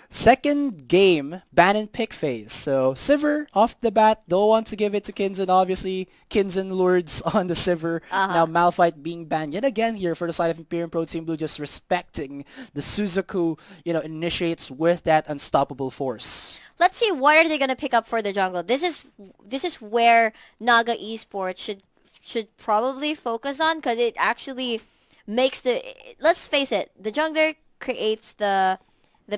Second game, ban and pick phase. So Sivir off the bat, don't want to give it to Kinzen. Obviously, Kinzen lords on the Sivir. Now Malphite being banned yet again here for the side of Imperium Pro Team Blue, just respecting the Suzaku, initiates with that unstoppable force. Let's see what are they gonna pick up for the jungle. This is where Naga Esports should probably focus on, because it actually makes let's face it, the jungler creates the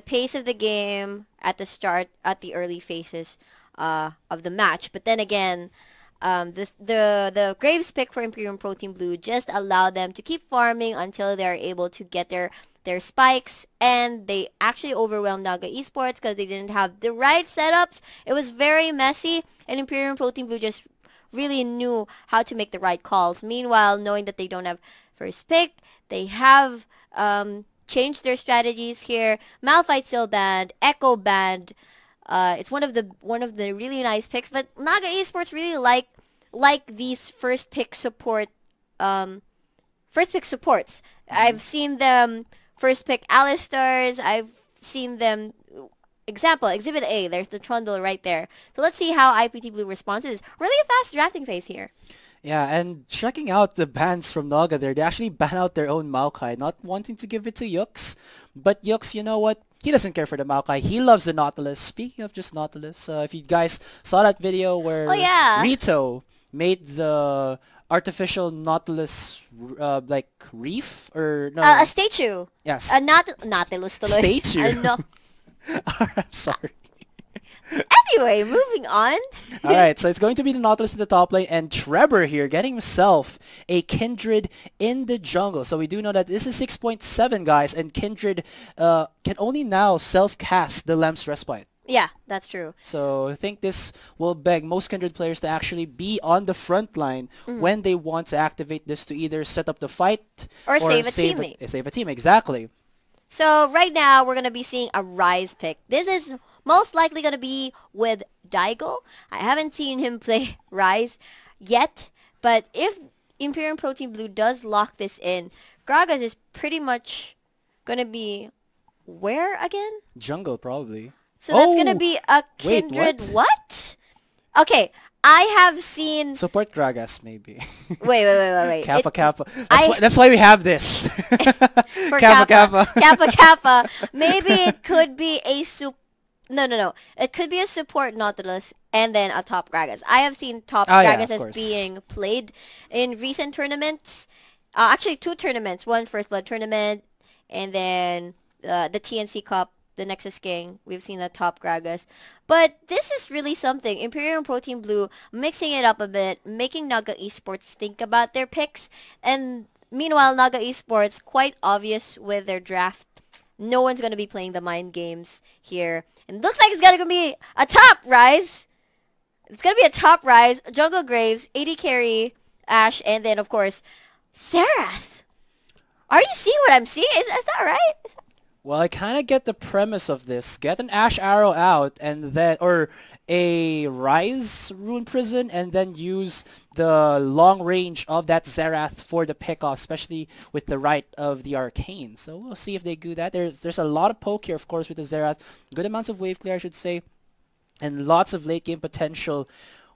pace of the game at the start, at the early phases of the match. But then again, the Graves pick for Imperium Pro Team Blue just allowed them to keep farming until they're able to get their spikes, and they actually overwhelmed Naga Esports because they didn't have the right setups. It was very messy, and Imperium Pro Team Blue just really knew how to make the right calls. Meanwhile, knowing that they don't have first pick, they have changed their strategies here. Malphite still banned, Echo banned. It's one of the really nice picks, but Naga Esports really like these first pick supports. I've seen them first pick Alistars. I've seen them. Example, Exhibit A. There's the Trundle right there. So let's see how IPT Blue responds to this. Really a fast drafting phase here. Yeah, and checking out the bans from Naga there, they actually ban out their own Maokai, not wanting to give it to Yux. But Yux, you know what? He doesn't care for the Maokai. He loves the Nautilus. Speaking of just Nautilus, if you guys saw that video where Rito made the artificial Nautilus reef, or no? A statue. Yes. Nautilus tuloy. Statue. I'm sorry. Anyway, moving on. Alright, so it's going to be the Nautilus in the top lane, and Trevor here getting himself a Kindred in the jungle. So we do know that this is 6.7, guys, and Kindred can only now self-cast the Lamb's Respite. Yeah, that's true. So I think this will beg most Kindred players to actually be on the front line when they want to activate this to either set up the fight or save a teammate. Save a team, exactly. So right now we're going to be seeing a Rise pick. This is most likely going to be with Daigo. I haven't seen him play Rise yet, but if Imperium Pro Team Blue does lock this in, Gragas is pretty much going to be where again? Jungle, probably. So that's going to be a Kindred. Wait, what? Okay, I have seen... Support Gragas, maybe. Wait. Kappa. That's why we have this. For Kappa. Kappa. Maybe it could be a No. It could be a support Nautilus and then a top Gragas. I have seen top Gragas as being played in recent tournaments. Actually, 2 tournaments. One First Blood tournament, and then the TNC Cup, the Nexus King. We've seen the top Gragas. But this is really something. Imperium Pro Team Blue mixing it up a bit, making Naga Esports think about their picks. And meanwhile, Naga Esports, quite obvious with their draft. No one's going to be playing the mind games here. And looks like it's going to be a top Rise. It's going to be a top Rise. Jungle Graves, AD Carry, Ashe, and then, of course, Xerath. Are you seeing what I'm seeing? Is that right? Well, I kind of get the premise of this. Get an Ashe Arrow out, and then, or a Rise Rune Prison, and then use the long range of that Xerath for the pickoff, especially with the right of the Arcane. So we'll see if they do that. There's a lot of poke here, of course, with the Xerath. Good amounts of wave clear, I should say, and lots of late game potential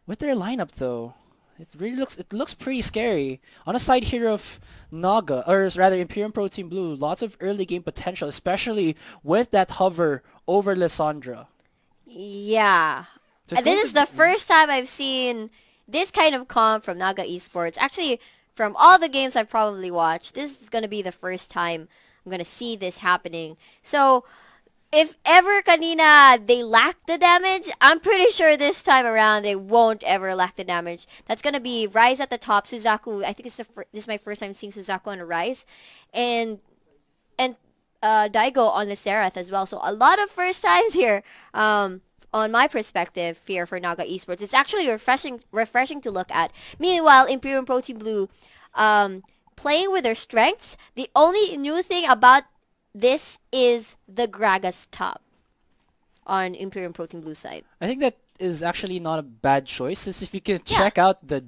with their lineup, though. It really looks pretty scary. On the side here of Naga, or rather Imperium Pro Team Blue, lots of early game potential, especially with that hover over Lissandra. Yeah. This is the first time I've seen this kind of comp from Naga Esports. Actually, from all the games I've probably watched, this is going to be the first time I'm going to see this happening. So, if ever kanina they lack the damage, I'm pretty sure this time around they won't ever lack the damage. That's going to be Rise at the top, Suzaku. I think this is my first time seeing Suzaku on a Rise. And Daigo on the Xerath as well. So a lot of first times here on my perspective here for Naga Esports. It's actually refreshing to look at. Meanwhile, Imperium Pro Team Blue playing with their strengths. The only new thing about this is the Gragas top on Imperium Pro Team Blue side. I think that is actually not a bad choice, since if you can check out the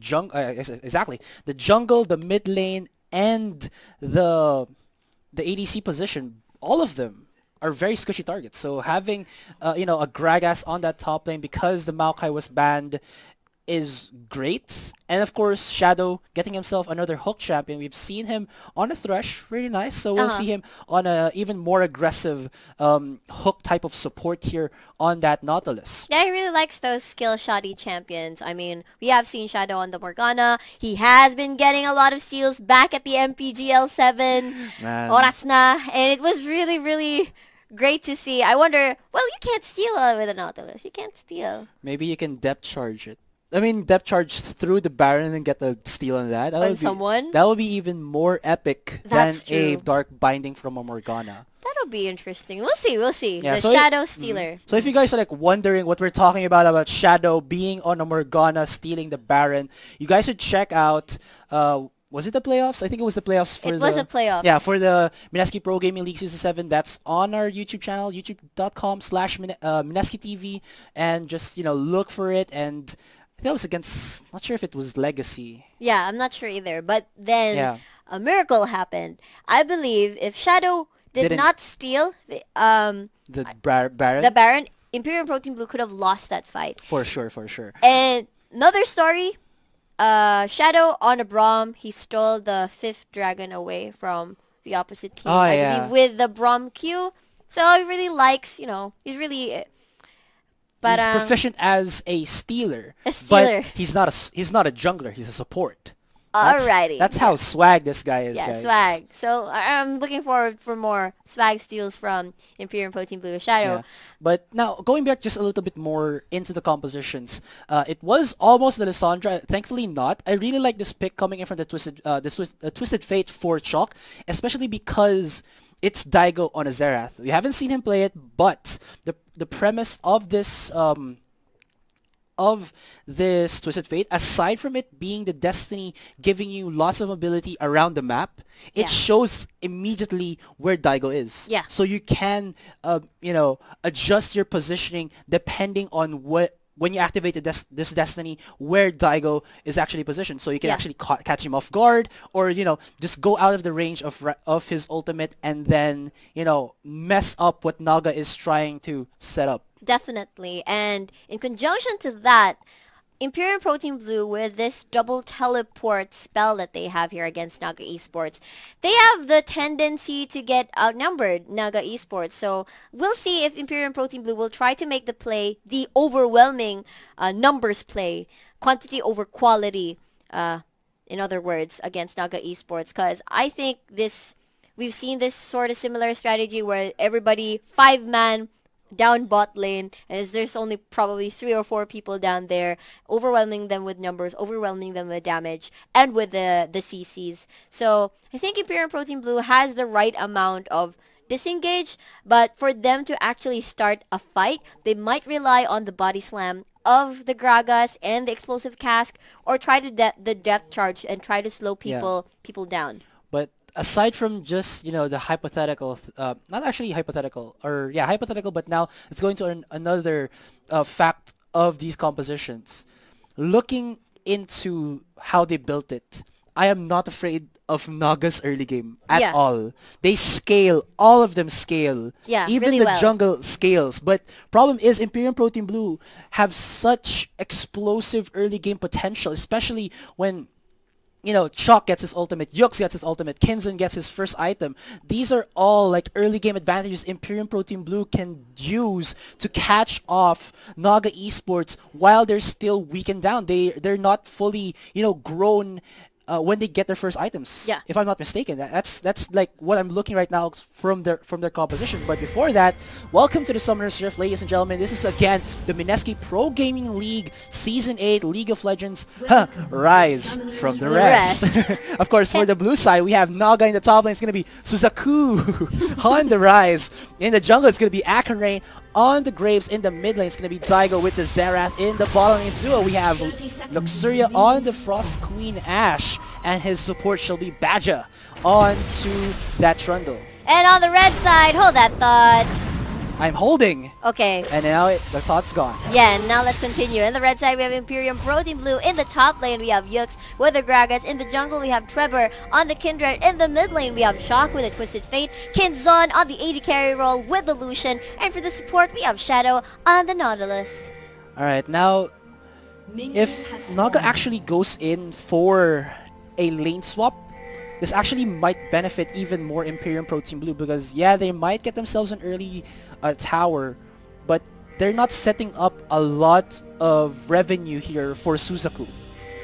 the jungle, the mid lane, and the ADC position, all of them are very squishy targets. So having a Gragas on that top lane because the Maokai was banned is great. And of course, Shadow getting himself another hook champion. We've seen him on a Thresh, really nice. So we'll see him on a even more aggressive hook type of support here on that Nautilus. Yeah, he really likes those skill shoddy champions. I mean, we have seen Shadow on the Morgana. He has been getting a lot of steals back at the MPGL 7. Man. Oras na. And it was really, really great to see. I wonder, well, you can't steal with a Nautilus. You can't steal. Maybe you can depth charge it. I mean, depth charge through the Baron and get the steal on that. That would be even more epic than a Dark Binding from a Morgana. That'll be interesting. We'll see. We'll see. Yeah, the Shadow Stealer. So if you guys are like wondering what we're talking about Shadow being on a Morgana stealing the Baron, you guys should check out. Was it the playoffs? I think it was the playoffs for It was a playoffs. Yeah, for the Mineski Pro Gaming League Season 7. That's on our YouTube channel, youtube.com/Mineski TV, and just look for it. And I think it was against, not sure if it was Legacy. Yeah, I'm not sure either. But then a miracle happened. I believe if Shadow did not steal the Baron, Imperium Protein Blue could have lost that fight. For sure, for sure. And another story, Shadow on a Braum, he stole the 5th dragon away from the opposite team, I believe, with the Braum Q. So he really likes, he's really... But, he's proficient as a stealer. But he's not a jungler. He's a support. Alrighty. That's how swag this guy is, yeah, guys. Swag. So I'm looking forward for more swag steals from Imperium Protein Blue Shadow. Yeah. But now, going back just a little bit more into the compositions, it was almost the Lissandra. Thankfully not. I really like this pick coming in from the Twisted Fate for Chalk, especially because it's Daigo on a Xerath. We haven't seen him play it, but the premise of this Twisted Fate, aside from it being the Destiny giving you lots of mobility around the map, it shows immediately where Daigo is. Yeah. So you can adjust your positioning depending on when you activate this Destiny, where Daigo is actually positioned. So you can actually catch him off guard, or, just go out of the range of his ultimate and then, mess up what Naga is trying to set up. Definitely. And in conjunction to that, Imperium Protein Blue, with this double teleport spell that they have here against Naga Esports, they have the tendency to get outnumbered, Naga Esports. So we'll see if Imperium Protein Blue will try to make the play the overwhelming numbers play, quantity over quality, in other words, against Naga Esports. Because I think we've seen this sort of similar strategy where everybody 5-man down bot lane, as there's only probably 3 or 4 people down there, overwhelming them with numbers, overwhelming them with damage, and with the CCs. So I think Imperium Protein Blue has the right amount of disengage, but for them to actually start a fight, they might rely on the body slam of the Gragas and the explosive cask, or try to the depth charge and try to slow people down. But aside from just, the hypothetical, not actually hypothetical, or hypothetical, but now it's going to another fact of these compositions. Looking into how they built it, I am not afraid of Naga's early game at all. They scale, all of them scale. Yeah, even really the well. jungle scales. But problem is, Imperium Protein Blue have such explosive early game potential, especially when Chalk gets his ultimate, Yux gets his ultimate, Kinzen gets his first item. These are all like early game advantages Imperium Protein Blue can use to catch off Naga Esports while they're still weakened down. They're not fully, grown when they get their first items. Yeah. If I'm not mistaken. That's like what I'm looking right now from their composition. But before that, welcome to the Summoner's Rift, ladies and gentlemen. This is again the Mineski Pro Gaming League Season 8 League of Legends Rise from the rest. Of course, for the blue side, we have Naga in the top lane. It's going to be Suzaku on the Rise. In the jungle, it's going to be Akane. On the Graves in the mid lane, it's going to be Daigo with the Xerath. In the bottom lane duo, we have Luxuria on the Frost Queen Ashe, and his support shall be Badger on to that Trundle. And on the red side, hold that thought. I'm holding. Okay. And now the thought's gone. Yeah, and now let's continue. In the red side, we have Imperium, Pro Team Blue. In the top lane, we have Yux with the Gragas. In the jungle, we have Trevor on the Kindred. In the mid lane, we have Shock with a Twisted Fate. Kinzon on the AD carry role with the Lucian. And for the support, we have Shadow on the Nautilus. Alright, now if Naga actually goes in for a lane swap, this actually might benefit even more Imperium Pro Team Blue because yeah, they might get themselves an early tower, but they're not setting up a lot of revenue here for Suzaku.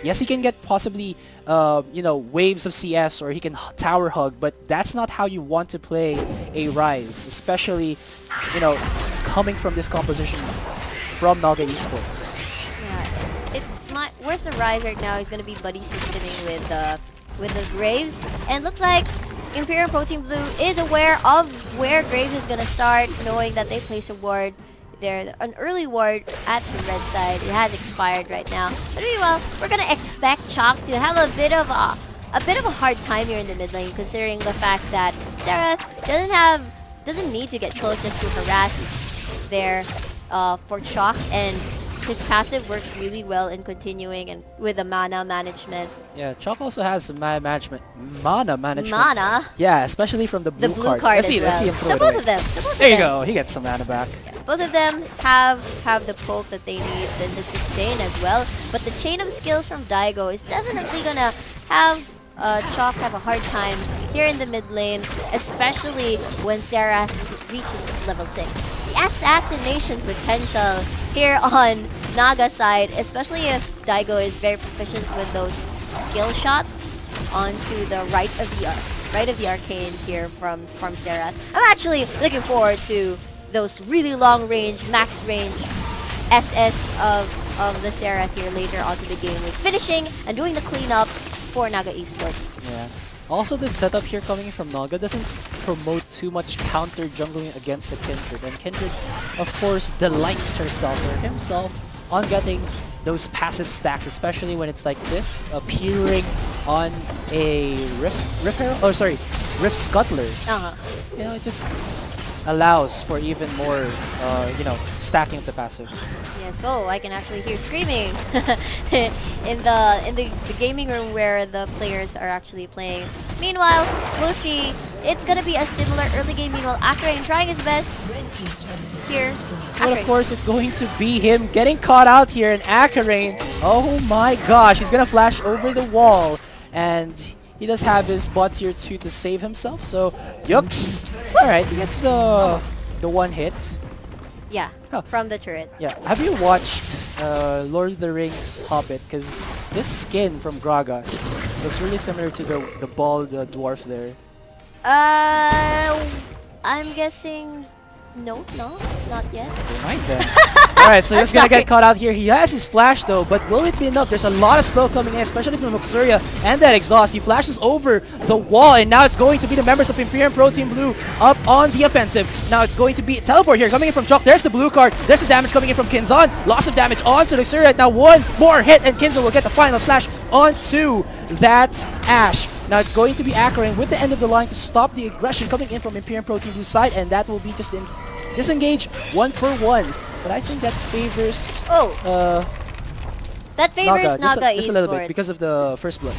Yes, he can get possibly you know, waves of CS or he can tower hug, but that's not how you want to play a Rise, especially, you know, coming from this composition from Naga Esports. Yeah, where's the Rise right now? He's gonna be buddy systeming with the Graves, and looks like Imperium Pro Team Blue is aware of where Graves is gonna start, knowing that they placed a ward there, an early ward at the red side. It has expired right now, but meanwhile, we're gonna expect Chalk to have a bit of a hard time here in the mid lane, considering the fact that Xerath doesn't need to get close just to harass there for Chalk, and his passive works really well in continuing and with the mana management. Yeah, Chalk also has some mana management. Mana? Yeah, especially from the blue card. Let's see him throw so it both away. of them. There you go. He gets some mana back. Yeah, both of them have the poke that they need, then the sustain as well. But the chain of skills from Daigo is definitely gonna have Chalk have a hard time here in the mid lane, especially when Sarah reaches level 6. The assassination potential here on Naga side, especially if Daigo is very proficient with those skill shots onto the right of the arcane here from Serath. I'm actually looking forward to those really long range, max range SS of the Serath here later onto the game, like finishing and doing the cleanups for Naga Esports. Yeah. Also, the setup here coming from Naga doesn't promote too much counter jungling against the Kindred. And Kindred, of course, delights herself or himself on getting those passive stacks, especially when it's like this, appearing on a Rift Scuttler. You know, it just allows for even more, you know, stacking of the passive. Yes, oh, I can actually hear screaming in the gaming room where the players are actually playing. Meanwhile, we'll see. It's gonna be a similar early game. Meanwhile, Asurai trying his best here. But of course, it's going to be him getting caught out here, and Asurai, oh my gosh, he's gonna flash over the wall, and he does have his bot tier 2 to save himself. So Yux, all right, he gets the one hit. Yeah, from the turret. Yeah, have you watched Lord of the Rings Hobbit? Because this skin from Gragas looks really similar to the bald dwarf there. I'm guessing no, not yet. Right then. Alright, so he's gonna get caught out here. He has his flash though, but will it be enough? There's a lot of slow coming in, especially from Luxuria and that exhaust. He flashes over the wall, and now it's going to be the members of Imperium Pro Team Blue up on the offensive. Now it's going to be teleport here coming in from Chalk. There's the blue card. There's the damage coming in from Kinzon. Loss of damage onto Luxuria. Now one more hit, and Kinzon will get the final slash onto that Ashe. Now it's going to be Asurai with the end of the line to stop the aggression coming in from Imperium Pro Team Blue side, and that will be just in disengage 1-for-1. But I think that favors that favors Naga Esports. Just a little bit because of the first blood.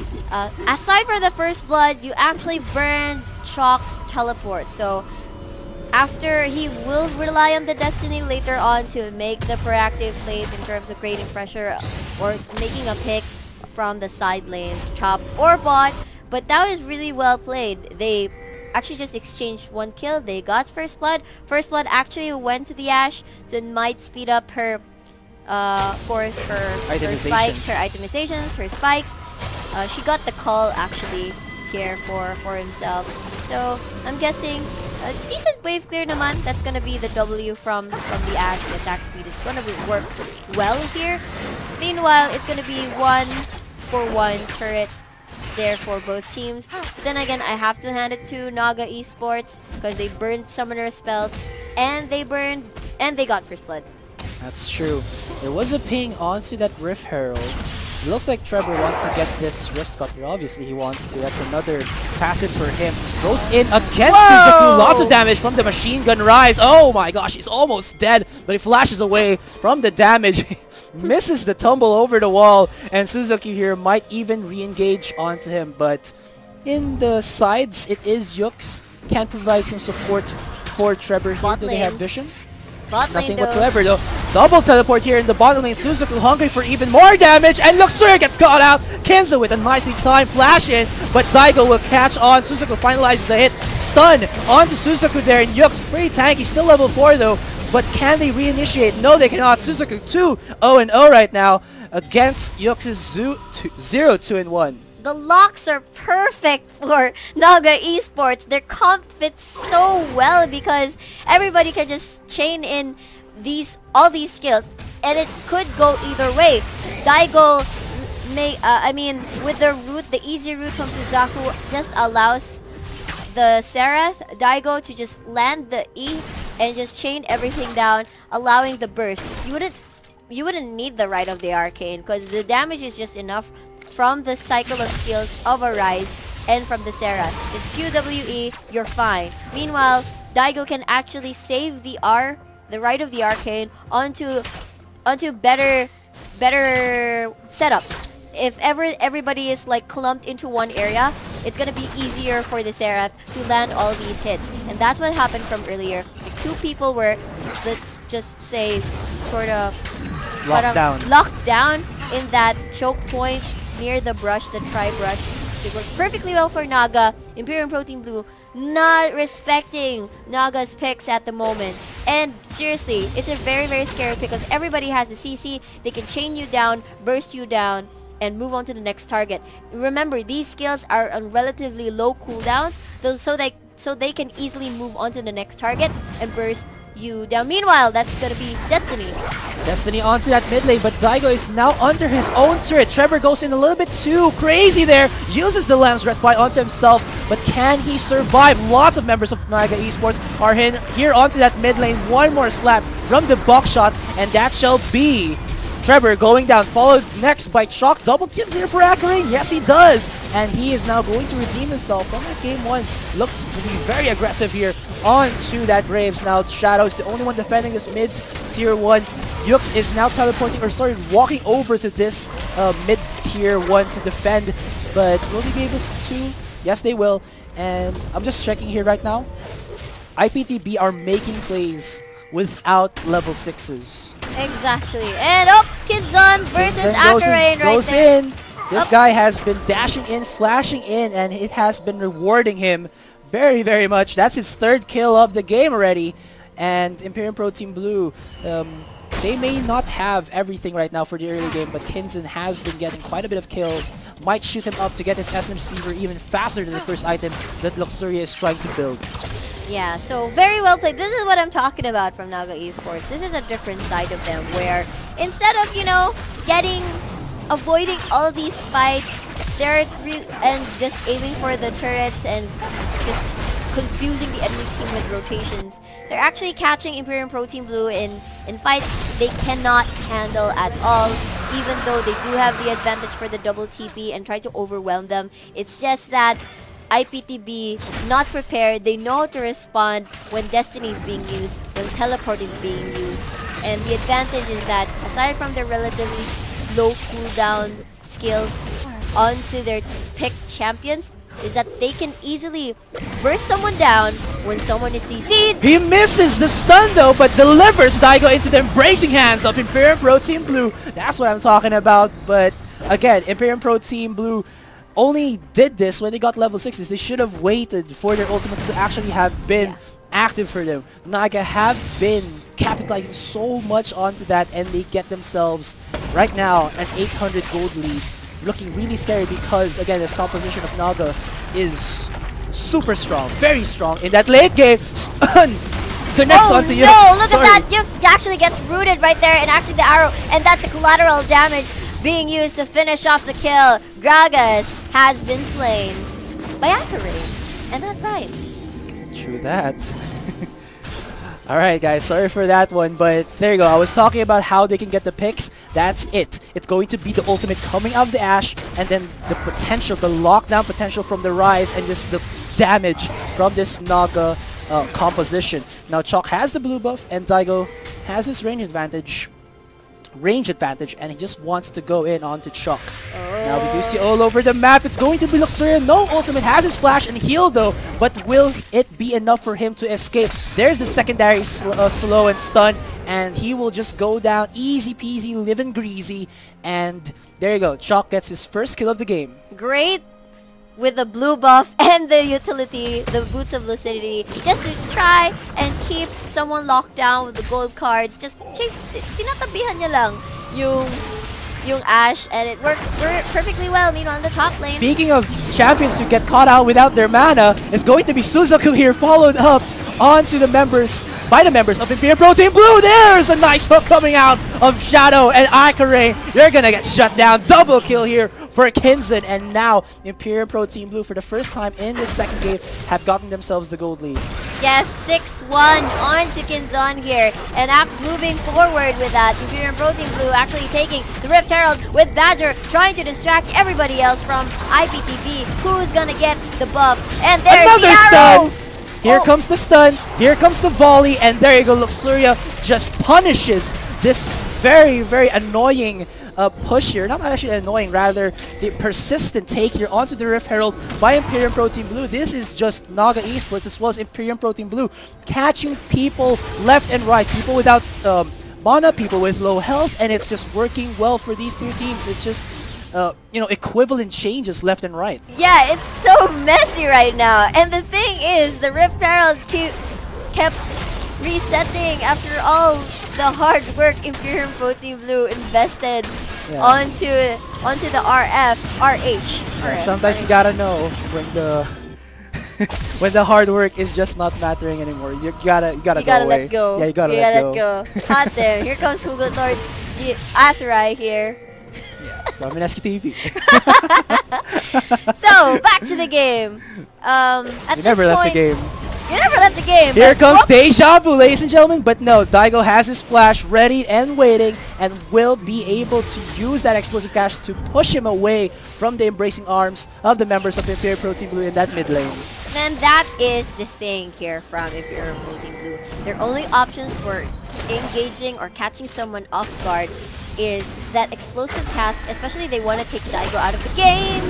Aside from the first blood, you actually burn Chalk's teleport. So after, he will rely on the Destiny later on to make the proactive plays in terms of creating pressure or making a pick from the side lanes, top or bot. But that was really well played. They actually just exchanged one kill. They got first blood. First blood actually went to the Ashe, so it might speed up her, of course, her spikes, her itemizations, her spikes. She got the call actually here for himself. So I'm guessing a decent wave clear naman. That's gonna be the W from the Ashe. The attack speed is gonna work well here. Meanwhile, it's gonna be 1-for-1 turret there for both teams. Then again, I have to hand it to Naga Esports because they burned summoner spells and they got first blood. That's true. There was a ping onto that Rift Herald, It looks like Trevor wants to get this wrist cutter. Obviously, he wants to. That's another passive for him. Goes in against Suzuku. Lots of damage from the machine gun rise. Oh my gosh, he's almost dead, but he flashes away from the damage. Misses the tumble over the wall, and Suzuki here might even re-engage onto him, but in the sides, it is Yux. Can provide some support for Trevor here. Do they have vision? Nothing whatsoever though. Double teleport here in the bottom lane. Suzuku hungry for even more damage, and Luxuria gets caught out. Kenzo with a nicely timed flash in, but Daigo will catch on. Suzuku finalizes the hit. Stun onto Suzuku there, and Yux pretty tanky. Still level 4 though, but can they reinitiate? No, they cannot. Suzuku 2-0-0 right now against Yux's 0-2-1. The locks are perfect for Naga Esports. Their comp fits so well because everybody can just chain in all these skills, and it could go either way. Daigo may, with the easy route from Suzaku just allows the Serath, Daigo to just land the E and just chain everything down, allowing the burst. You wouldn't need the Rite of the Arcane because the damage is just enough from the cycle of skills of Arise and from the Serath. Just QWE, you're fine. Meanwhile, Daigo can actually save the Rite of the Arcane onto better setups. If everybody is like clumped into one area, it's gonna be easier for the Serath to land all these hits. And that's what happened from earlier. Like 2 people were, let's just say, sort of locked down in that choke point near the brush, the tri-brush. It worked perfectly well for Naga. Imperium Protein Blue not respecting Naga's picks at the moment. And seriously, it's a very, very scary pick because everybody has the CC. They can chain you down, burst you down, and move on to the next target. Remember, these skills are on relatively low cooldowns, so they can easily move on to the next target and burst you down. Meanwhile, that's gonna be Destiny. Destiny onto that mid lane, but Daigo is now under his own turret. Trevor goes in a little bit too crazy there, uses the Lamb's Respite onto himself, but can he survive? Lots of members of Naga Esports are here onto that mid lane. One more slap from the buckshot, and that shall be Trevor going down, followed next by Shock. Double kill here for Asurai. Yes, he does. And he is now going to redeem himself from that game 1. Looks to be very aggressive here onto that Graves. Now Shadow is the only one defending this mid tier 1. Yux is now walking over to this mid tier 1 to defend. But will they be able to? Yes, they will. And I'm just checking here right now. IPTB are making plays without level 6s. Exactly. And Kidson versus Asurai goes in. This guy has been dashing in, flashing in, and it has been rewarding him very, very much. That's his 3rd kill of the game already. And Imperium Pro Team Blue, they may not have everything right now for the early game, but Kinzen has been getting quite a bit of kills. Might shoot him up to get his SM receiver even faster than the first item that Luxuria is trying to build. Yeah, so very well played. This is what I'm talking about from Naga Esports. This is a different side of them where instead of, avoiding all these fights, and just aiming for the turrets and just confusing the enemy team with rotations, they're actually catching Imperium Pro Team Blue in fights they cannot handle at all, even though they do have the advantage for the double TP and try to overwhelm them. It's just that IPTB not prepared. They know how to respond when Destiny is being used, when Teleport is being used. And the advantage is that aside from their relatively low cooldown skills onto their picked champions, is that they can easily burst someone down when someone is CC'd. He misses the stun though, but delivers Daigo into the embracing hands of Imperium Pro Team Blue. That's what I'm talking about. But again, Imperium Pro Team Blue only did this when they got level 6s. They should have waited for their ultimates to actually have been active for them. Naga have been capitalizing so much onto that, and they get themselves right now an 800 gold lead. Looking really scary because, again, this composition of Naga is super strong, very strong. In that late game, stun connects onto Yux. No, look at that. Yux actually gets rooted right there, and actually the arrow, and that's the collateral damage being used to finish off the kill. Gragas has been slain by Asurai, and that rhymed. True that. Alright guys, sorry for that one, but there you go. I was talking about how they can get the picks. That's it. It's going to be the ultimate coming out of the Ashe, and then the potential, the lockdown potential from the Rise, and just the damage from this Naga composition. Now Chalk has the blue buff, and Daigo has his range advantage, and he just wants to go in onto Chalk. Now we do see all over the map, it's going to be Luxuria. No ultimate, has his flash and heal though, but will it be enough for him to escape? There's the secondary slow and stun, and he will just go down easy peasy, living greasy, and there you go. Chalk gets his first kill of the game. Great with the blue buff and the utility, the Boots of Lucidity, just to try and keep someone locked down with the gold cards. Just tinatabihan niya lang yung Ashe, and it worked perfectly well. Meanwhile, in the top lane, speaking of champions who get caught out without their mana, it's going to be Suzaku here, followed up onto the members by the members of Imperium Pro Team Blue. There's a nice hook coming out of Shadow and Asurai. You're gonna get shut down. Double kill here for Kinzen, and now Imperium Pro Team Blue for the first time in this second game have gotten themselves the gold lead. Yes, 6-1 on to Kinzon here, and moving forward with that, Imperium Pro Team Blue actually taking the Rift Herald with Badger, trying to distract everybody else from IPTV, who's gonna get the buff, and there's another the arrow! Stun! Here comes the stun, here comes the volley, and there you go. Luxuria just punishes this very, very annoying push here. Not actually annoying, rather the persistent take here onto the Rift Herald by Imperium Pro Team Blue. This is just Naga Esports as well as Imperium Pro Team Blue catching people left and right, people without mana, people with low health, and it's just working well for these two teams. It's just you know, equivalent changes left and right. Yeah, it's so messy right now. And the thing is, the Rift Herald kept resetting after all the hard work Imperium Pro Team Blue invested onto the RH. Yeah, sometimes you gotta know when the when the hard work is just not mattering anymore. You gotta let go. Yeah, you gotta let go. Hot there. Here comes Hugo Lord's Asurai here. From Mineski TV. So, back to the game. You never left the game. You never left the game. Here comes Deja Vu, ladies and gentlemen. But no, Daigo has his flash ready and waiting, and will be able to use that explosive cash to push him away from the embracing arms of the members of Imperium Pro Team Blue in that mid lane. And that is the thing here from Imperium Pro Team Blue. Their only options for engaging or catching someone off guard is that explosive cast, especially they want to take Daigo out of the game.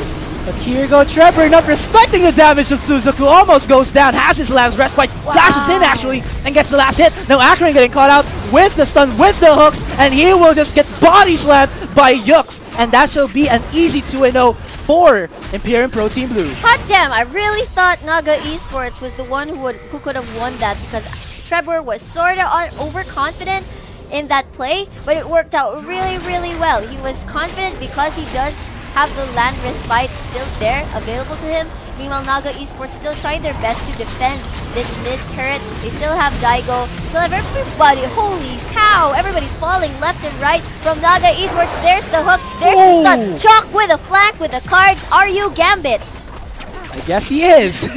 But here go Trevor, not respecting the damage of Suzaku, almost goes down, has his last respite, flashes in actually, and gets the last hit. Now Asurai getting caught out with the stun, with the hooks, and he will just get body slammed by Yux, and that shall be an easy 2-0 for Imperium Pro Team Blue. Hot damn, I really thought Naga Esports was the one who could have won that, because Trevor was sort of overconfident in that play, but it worked out really, really well. He was confident because he does have the land respite still there available to him. Meanwhile, Naga Esports still trying their best to defend this mid turret. They still have Daigo, they still have everybody. Holy cow, everybody's falling left and right from Naga Esports. There's the hook, there's the stun. Chalk with a flank with the cards. Are you Gambit? I guess he is.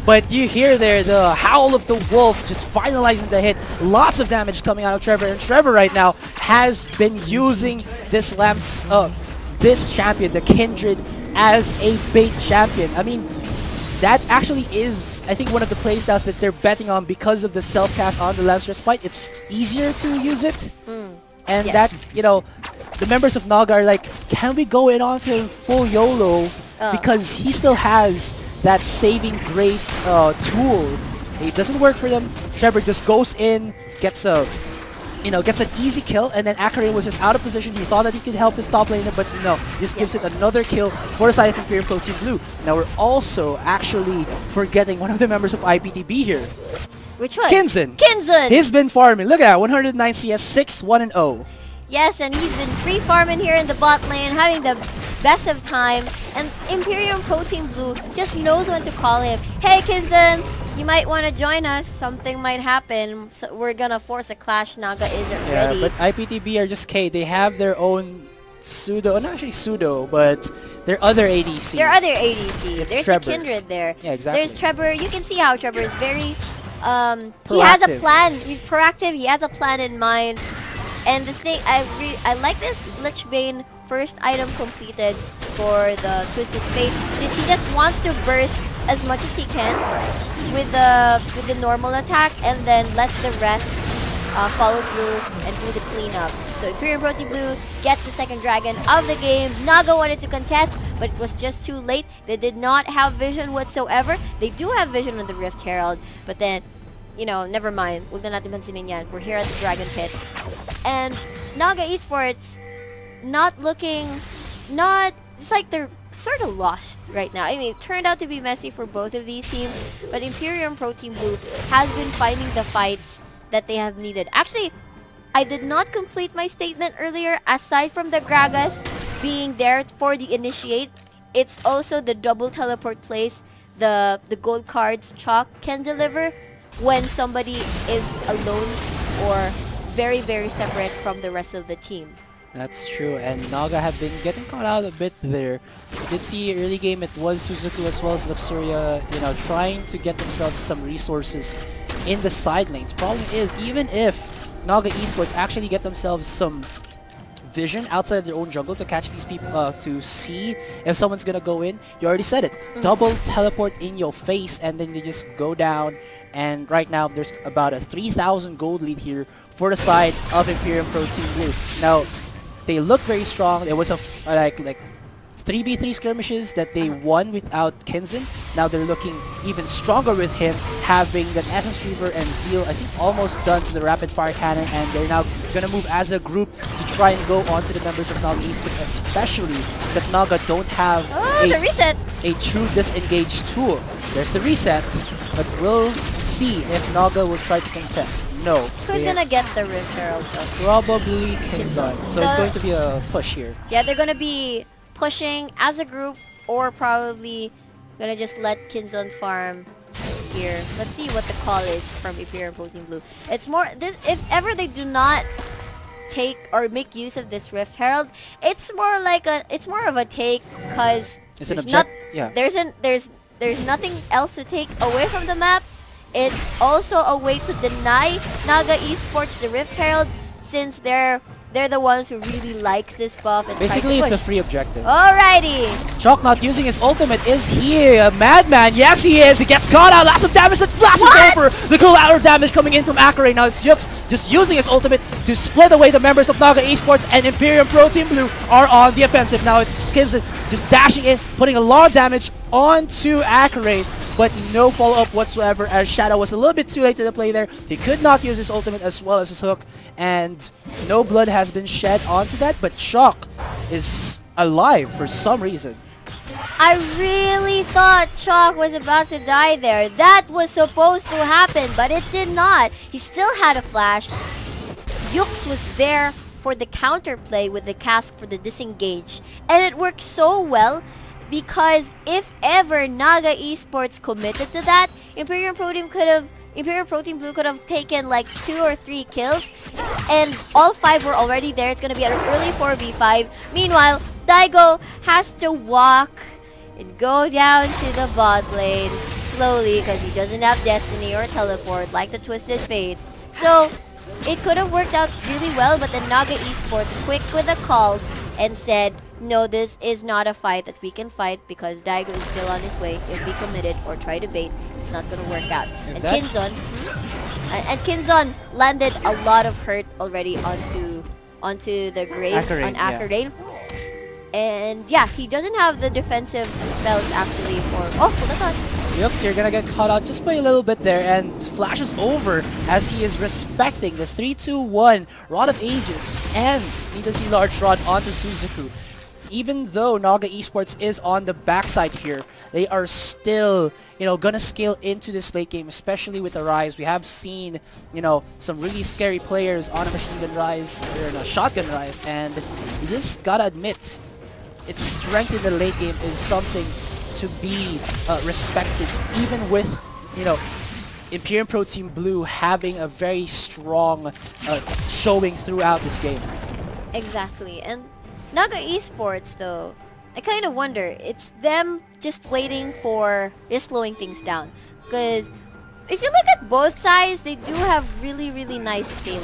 But you hear there the howl of the wolf just finalizing the hit. Lots of damage coming out of Trevor, and Trevor right now has been using this this champion, the Kindred, as a bait champion. I mean, that actually is, I think, one of the playstyles that they're betting on because of the self-cast on the Lamb's Respite. It's easier to use it. And that, you know, the members of Naga are like, can we go in onto full YOLO? Because he still has that saving grace tool. It doesn't work for them. Trevor just goes in, gets a gets an easy kill, and then Asurai was just out of position. He thought that he could help his top laner, but no, just gives it another kill for the side of Imperium Pro Team Blue. Now we're also actually forgetting one of the members of IPTB here. Which one? Kinzen. Kinzen! He's been farming. Look at that, 109 CS, 6-1-0. Yes, and he's been free farming here in the bot lane, having the best of time. And Imperium Pro Team Blue just knows when to call him. Hey Kinzen, you might want to join us. Something might happen. So we're gonna force a clash. Naga isn't ready. But IPTB are just K. They have their own pseudo, not actually pseudo, but their other ADC. Their other ADC. It's There's Trevor. the Kindred there. Yeah, exactly. There's Trevor. You can see how Trevor is very He has a Proactive. plan. He's proactive. He has a plan in mind. And the thing, I like this Lich Bane first item completed for the Twisted Fate. He just wants to burst as much as he can with the normal attack, and then let the rest follow through and do the cleanup. So Imperium Protein Blue gets the second dragon of the game. Naga wanted to contest, but it was just too late. They did not have vision whatsoever. They do have vision on the Rift Herald, but then, you know, never mind. Huwag na natin pansinin yan. We're here at the Dragon Pit. And Naga Esports it's like they're sort of lost right now. I mean, it turned out to be messy for both of these teams, but Imperium Protein Blue has been finding the fights that they have needed. Actually, I did not complete my statement earlier. Aside from the Gragas being there for the initiate, it's also the double teleport plays the gold cards Chalk can deliver when somebody is alone or very, very separate from the rest of the team. That's true, and Naga have been getting caught out a bit there. You did see early game it was Suzuku as well as Luxuria, you know, trying to get themselves some resources in the side lanes. Problem is, even if Naga Esports actually get themselves some vision outside of their own jungle to catch these people, to see if someone's gonna go in, you already said it. Double teleport in your face, and then you just go down. And right now, there's about a 3,000 gold lead here for the side of Imperium Protein Blue. Now, they look very strong. There was a like 3v3 skirmishes that they won without Kinzon. Now they're looking even stronger with him, having that Essence Reaver and Zeal, I think, almost done to the Rapid Fire Cannon, and they're now going to move as a group to try and go onto the members of Naga Esports, especially that Naga don't have the reset. a true disengage tool. There's the reset, but we'll see if Naga will try to contest. No. Who's gonna get the Rift Herald though? Probably Kinzon. So it's going to be a push here. Yeah, they're gonna be pushing as a group, or probably gonna just let Kinzon farm here. Let's see what the call is from Imperium Protein Blue. It's more this, if ever they do not take or make use of this Rift Herald, it's more of a take, because there's nothing else to take away from the map. It's also a way to deny Naga Esports the Rift Herald, since they're the ones who really likes this buff and basically try to it's a free objective. Alrighty. Chalk not using his ultimate. Is he a madman? Yes, he is. He gets caught out. Lots of damage, but flashes over. The collateral damage coming in from Asurai. Now it's Yux just using his ultimate to split away the members of Naga Esports, and Imperium Protein Blue are on the offensive. Now it's Skinson just dashing in, putting a lot of damage onto Asurai, but no follow-up whatsoever, as Shadow was a little bit too late to the play there. He could not use his ultimate as well as his hook, and no blood has been shed onto that, but Chalk is alive for some reason. I really thought Chalk was about to die there. That was supposed to happen, but it did not. He still had a flash. Yux was there for the counterplay with the cask for the disengage, and it worked so well, because if ever Naga Esports committed to that, Imperium Protein Blue could have taken like 2 or 3 kills, and all 5 were already there. It's gonna be an early 4v5. Meanwhile, Daigo has to walk and go down to the bot lane slowly, because he doesn't have Destiny or Teleport like the Twisted Fate. So it could have worked out really well, but then Naga Esports quick with the calls and said, no, this is not a fight that we can fight, because Daigo is still on his way. If we committed or try to bait, it's not going to work out. And Kinzon landed a lot of hurt already onto the graves on Asurai. And yeah, he doesn't have the defensive spells actually for... Oh, hold on. Yux, you're gonna get caught out just by a little bit there, and flashes over as he is respecting the 3-2-1 Rod of Ages and need to see Large Rod onto Suzuku. Even though Naga Esports is on the backside here, they are still, you know, gonna scale into this late game, especially with the Rise. We have seen, you know, some really scary players on a machine gun Rise, or a shotgun Rise, and you just gotta admit, its strength in the late game is something to be respected, even with, you know, Imperium Protein Blue having a very strong showing throughout this game. Exactly, and Naga Esports though, I kind of wonder, it's them just waiting for, just slowing things down, because if you look at both sides, they do have really, really nice scaling.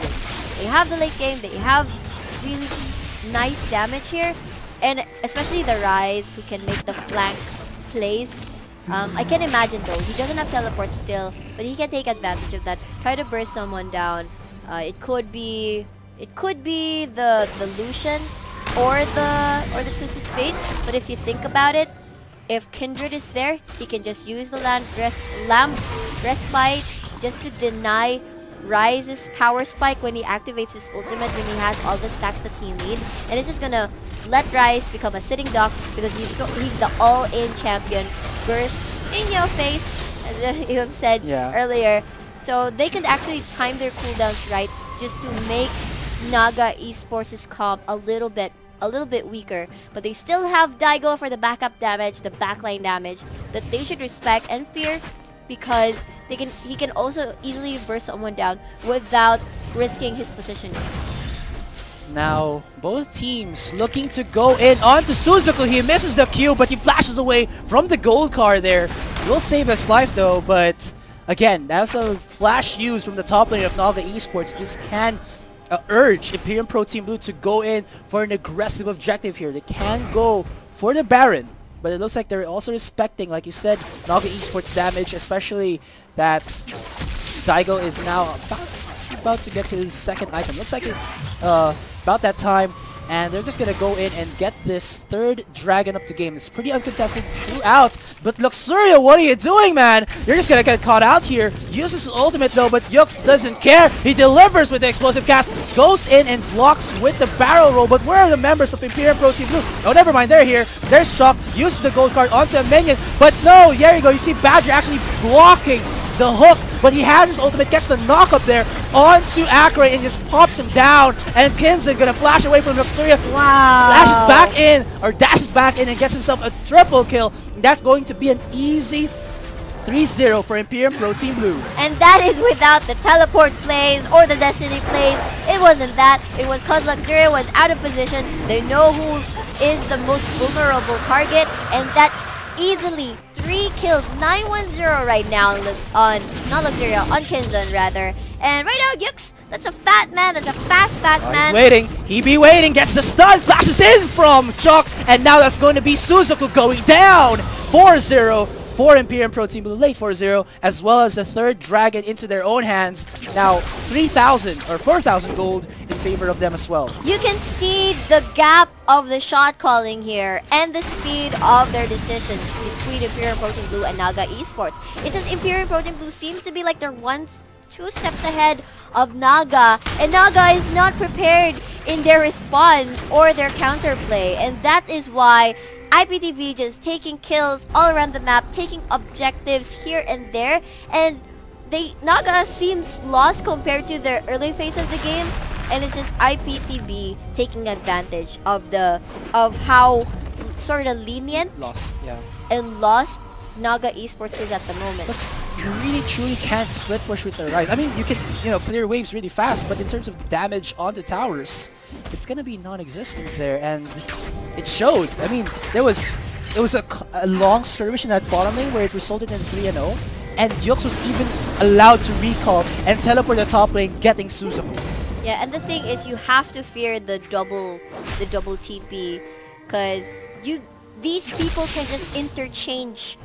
They have the late game, they have really nice damage here, and especially the Rise who can make the flank plays. I can imagine though, he doesn't have teleport still, but he can take advantage of that. Try to burst someone down. It could be the Lucian or the Twisted Fate, but if you think about it, if Kindred is there, he can just use the Lamb Respite just to deny Rise's power spike when he activates his ultimate, when he has all the stacks that he needs. And it's just gonna let Rise become a sitting duck because he's the all-in champion. Burst in your face, as you have said earlier. So they can actually time their cooldowns right just to make Naga Esports' comp a little bit weaker, but they still have Daigo for the backup damage, the backline damage that they should respect and fear, because he can also easily burst someone down without risking his position. Now, both teams looking to go in onto Suzuku. He misses the Q, but he flashes away from the gold card there. Will save his life though, but again, that's a flash use from the top lane of Naga Esports. This can urge Imperium Pro Team Blue to go in for an aggressive objective here. They can go for the Baron, but it looks like they're also respecting, like you said, Naga Esports damage, especially that Daigo is now about to get his second item. Looks like it's about that time, and they're just gonna go in and get this third dragon up the game. It's pretty uncontested throughout, but Luxuria, what are you doing, man? You're just gonna get caught out here. Uses his ultimate though, but Yux doesn't care. He delivers with the explosive cast, goes in and blocks with the barrel roll, but where are the members of Imperium Pro Team Blue? Oh, never mind, they're here. There's Chalk, uses the gold card onto a minion, but no, there you go. You see Badger actually blocking the hook, but he has his ultimate, gets the knock up there onto Asurai and just pops him down, and Kinson gonna flash away from Luxuria. Wow. Flashes back in, or dashes back in and gets himself a triple kill. And that's going to be an easy 3-0 for Imperium Pro Team Blue. And that is without the teleport plays or the Destiny plays. It wasn't that. It was because Luxuria was out of position. They know who is the most vulnerable target, and that easily 3 kills, 9-1-0 right now on, not Luxuria, on Kinzon rather. And right now, Yux, that's a fat man, that's a fat man. He's waiting, he be waiting, gets the stun, flashes in from Chalk, and now that's going to be Suzuku going down. 4-0 for Imperium Pro Team Blue, late 4-0, as well as the third dragon into their own hands. Now 3,000 or 4,000 gold in favor of them as well. You can see the gap of the shot calling here and the speed of their decisions between Imperium Pro Team Blue and Naga Esports. It's just Imperium Pro Team Blue seems to be like they're 2 steps ahead of Naga, and Naga is not prepared in their response or their counterplay, and that is why IPTV just taking kills all around the map, taking objectives here and there, and Naga seems lost compared to their early phase of the game, and it's just IPTV taking advantage of how sort of lenient and lost Naga Esports is at the moment. Plus, you really truly can't split push with the Rise. I mean, you can, clear waves really fast, but in terms of damage on the towers, it's gonna be non-existent there, and it showed. I mean, it was a long skirmish in that bottom lane where it resulted in 3-0, and Yux was even allowed to recall and teleport the top lane, getting Suzuku. Yeah, and the thing is, you have to fear the double TP, because these people can just interchange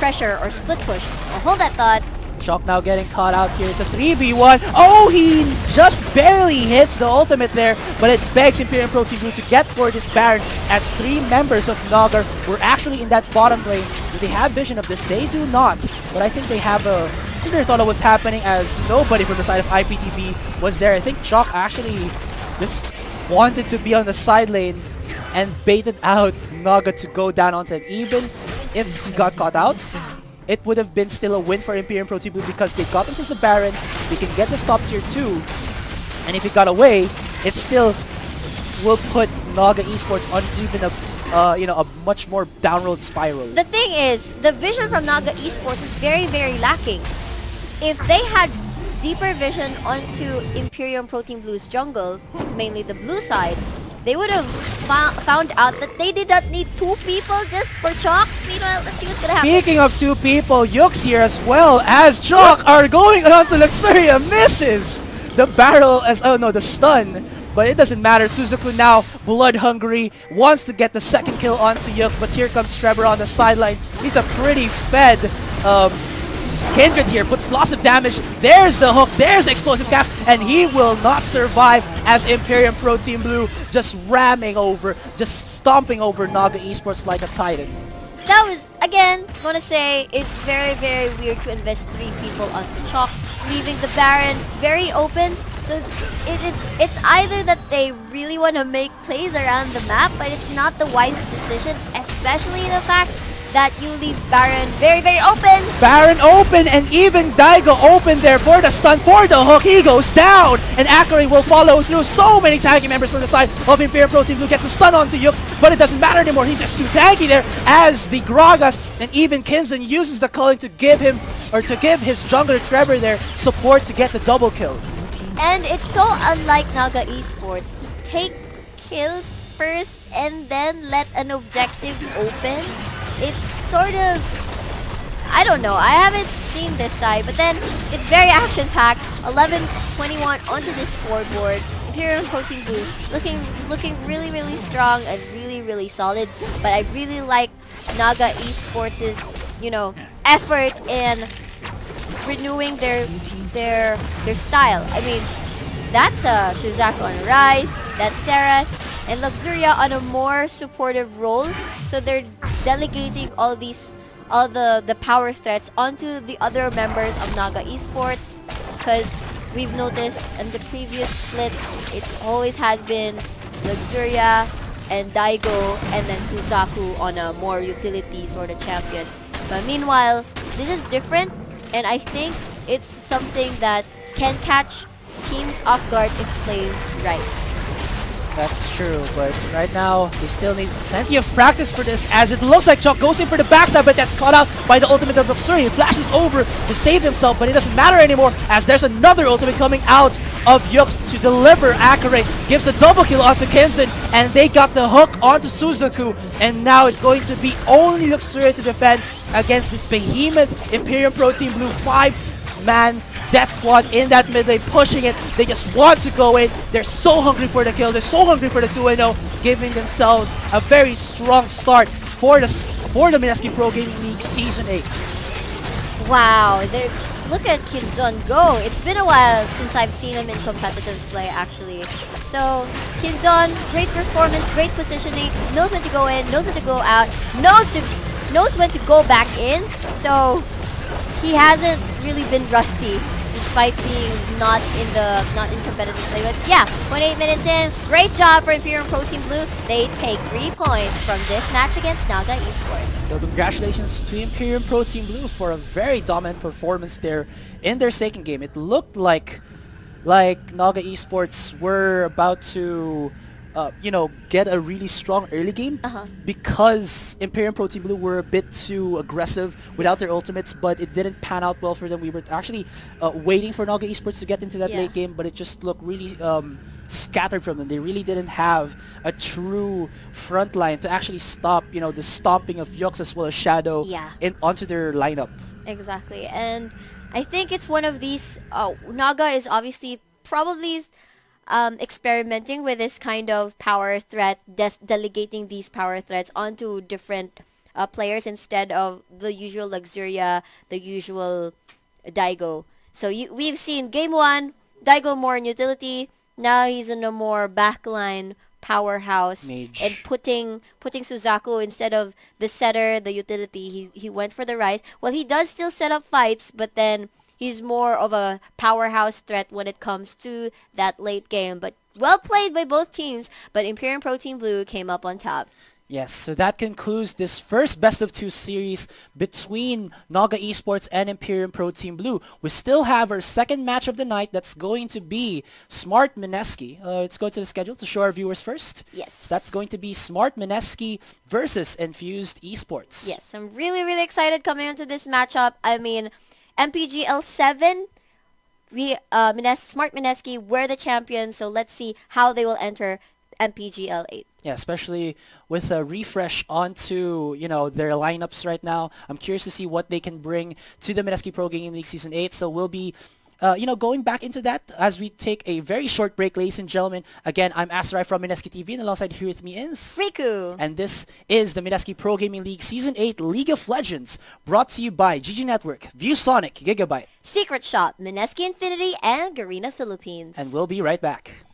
pressure or split push. Well, hold that thought. Chalk now getting caught out here. It's a 3v1. Oh, he just barely hits the ultimate there, but it begs Imperium Pro Team Blue to get for this Baron, as 3 members of Naga were actually in that bottom lane. Do they have vision of this? They do not, but I think they have a clear thought of what's happening, as nobody from the side of IPTV was there. I think Chalk actually just wanted to be on the side lane and baited out Naga to go down onto it. Even if he got caught out, it would have been still a win for Imperium Pro Team Blue, because they got themselves the Baron, they can get the stop tier 2, and if it got away, it still will put Naga Esports on even a much more downward spiral. The thing is, the vision from Naga Esports is very, very lacking. If they had deeper vision onto Imperium Pro Team Blue's jungle, mainly the blue side, they would have found out that they did not need 2 people just for Chalk. Meanwhile, let's see what's gonna happen. Speaking of 2 people, Yux here as well as Chalk are going on to Luxuria. Misses the barrel as, oh no, the stun. But it doesn't matter. Suzuku now blood hungry, wants to get the second kill onto Yux, but here comes Trevor on the sideline. He's a pretty fed Kindred here, puts lots of damage. There's the hook, there's the explosive cast, and he will not survive as Imperium Pro Team Blue just ramming over, just stomping over Naga Esports like a titan. That was, again, gonna say it's very, very weird to invest 3 people onto Chalk, leaving the Baron very open. So it's either that they really want to make plays around the map, but it's not the wisest decision, especially the fact that you leave Baron very, very open. Baron open, and even Daigo open there for the stun, for the hook. He goes down, and Asurai will follow through. So many tanky members from the side of Imperium Pro Team Blue gets the stun onto Yux, but it doesn't matter anymore. He's just too tanky there as the Gragas and even Kinson uses the culling to give him, or to give his jungler Trevor there support to get the double kill. And it's so unlike Naga Esports to take kills first and then let an objective open. It's sort of, I don't know, I haven't seen this side, but then it's very action-packed. 11-21 onto the scoreboard. Imperium Pro Team Blue looking really, really strong and really, really solid. But I really like Naga Esports' effort in renewing their style. I mean, that's Suzaku on a rise, that's Sarah, and Luxuria on a more supportive role. So they're delegating all the power threats onto the other members of Naga Esports, because we've noticed in the previous split, it always has been Luxuria and Daigo and then Suzaku on a more utility sort of champion. But meanwhile, this is different, and I think it's something that can catch teams off guard if played right. That's true, but right now, they still need plenty of practice for this, as it looks like Chalk goes in for the backstab, but that's caught out by the ultimate of Luxuria. He flashes over to save himself, but it doesn't matter anymore, as there's another ultimate coming out of Yux to deliver. Asurai gives a double kill onto Kenzen, and they got the hook onto Suzuku, and now it's going to be only Luxuria to defend against this behemoth Imperium Pro Team Blue 5-man Death Squad in that mid lane, pushing it. They just want to go in. They're so hungry for the kill. They're so hungry for the 2-0, giving themselves a very strong start for the Mineski Pro Gaming League Season 8. Wow, look at Kinzon go. It's been a while since I've seen him in competitive play, actually. So, Kinzon, great performance, great positioning, knows when to go in, knows when to go out, knows when to go back in. So, he hasn't really been rusty, despite being not in competitive play. But yeah, 28 minutes in, great job for Imperium Pro Team Blue. They take 3 points from this match against Naga Esports. So congratulations to Imperium Pro Team Blue for a very dominant performance there in their second game. It looked like Naga Esports were about to get a really strong early game because Imperium Pro Team Blue were a bit too aggressive without their ultimates, but it didn't pan out well for them. We were actually waiting for Naga Esports to get into that late game, but it just looked really scattered from them. They really didn't have a true front line to actually stop, the stomping of Yux as well as Shadow onto their lineup. Exactly, and I think it's one of these, Naga is obviously probably experimenting with this kind of power threat, delegating these power threats onto different players instead of the usual Luxuria, the usual Daigo. So we've seen game 1, Daigo more in utility, now he's in a more backline powerhouse Mage. And putting Suzaku instead of the setter, the utility, he went for the rise. Well, he does still set up fights, but then he's more of a powerhouse threat when it comes to that late game. But well played by both teams, but Imperium Pro Team Blue came up on top. Yes, so that concludes this first best-of-2 series between Naga Esports and Imperium Pro Team Blue. We still have our second match of the night that's going to be Smart Mineski. Let's go to the schedule to show our viewers first. Yes. That's going to be Smart Mineski versus Infused Esports. Yes, I'm really, really excited coming into this matchup. I mean, MPGL 7, Smart Mineski were the champions, so let's see how they will enter MPGL 8. Yeah, especially with a refresh onto, their lineups right now. I'm curious to see what they can bring to the Mineski Pro Gaming League Season 8. So we'll be, going back into that as we take a very short break, ladies and gentlemen. Again, I'm Asurai from Mineski TV, and alongside here with me is Riku. And this is the Mineski Pro Gaming League Season 8 League of Legends, brought to you by GG Network, ViewSonic, Gigabyte, Secret Shop, Mineski Infinity, and Garena Philippines. and we'll be right back.